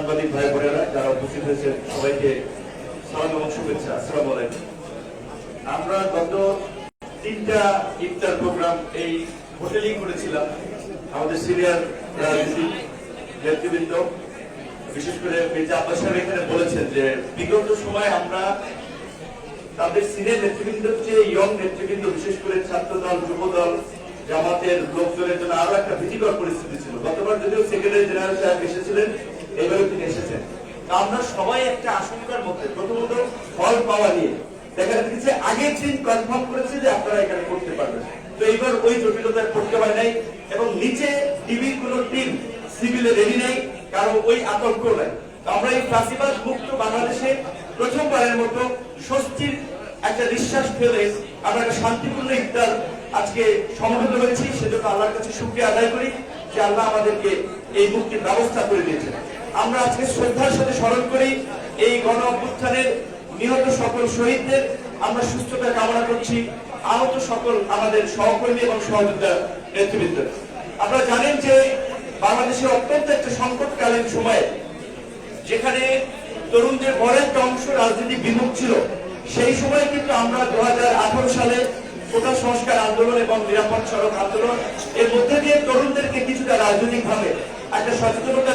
সাংবাদিক ভাই বোনেরা যারা উপস্থিত হয়েছে সবাইকে সালাম এবং শুভেচ্ছা। আসসালামু আলাইকুম। আমরা গত 3টা ইফতার প্রোগ্রাম এই হোটেলেই করেছিলাম। আমাদের সিনিয়র রাজনীতিক নেতৃবৃন্দ, বিশেষ করে মির্জা আব্বাস সাহেব এখানে বলেছেন যে বিগত সময় আমরা তাদের সিনিয়র নেতৃবৃন্দের যে ইয়ং নেতৃবৃন্দ, বিশেষ করে ছাত্র দল, যুব দল, জামাতের লোকজনের জন্য আরো একটা ভীতিকর পরিস্থিতি ছিল। গতবার যদিও সেক্রেটারি জেনারেল সাহেব এসেছিলেন, এবারে তিনি এসেছেন। আমরা সবাই একটা আশঙ্কার মধ্যে, প্রথমত হল পাওয়া নিয়ে দেখা যাচ্ছে আগের দিন কনফার্ম করেছে যে আপনারা এখানে করতে পারবেন, তো এইবার ওই জটিলতায় পড়তে হয় নাই এবং নিচে টিভির কোন টিম সিভিলে রেডি নেই, কারো ওই আতঙ্ক নাই। আমরা এই ফাঁসিবাদ মুক্ত বাংলাদেশে প্রথমবারের মতো স্বস্তির একটা নিঃশ্বাস ফেলে আমরা একটা শান্তিপূর্ণ ইফতার আজকে সমবেত হয়েছি। সেজন্য আল্লাহর কাছে শুকরিয়া আদায় করি যে আল্লাহ আমাদেরকে এই মুক্তির ব্যবস্থা করে দিয়েছেন। আমরা আজকে শ্রদ্ধার সাথে স্মরণ করি এই গণ অভ্যুত্থানের নিহত সকল শহীদদের। আমরা সুস্থতা কামনা করছি আহত সকল আমাদের সহকর্মী এবং সহযোদ্ধা নেতৃবৃন্দ। আপনারা জানেন যে বাংলাদেশের অত্যন্ত একটা সংকটকালীন সময়ে, যেখানে তরুণদের বড় একটা অংশ রাজনীতি বিমুখ ছিল, সেই সময় কিন্তু আমরা 2018 সালে কোটা সংস্কার আন্দোলন এবং নিরাপদ সড়ক আন্দোলন এর মধ্যে দিয়ে তরুণদেরকে কিছুটা রাজনৈতিক ভাবে একটা সচেতনতা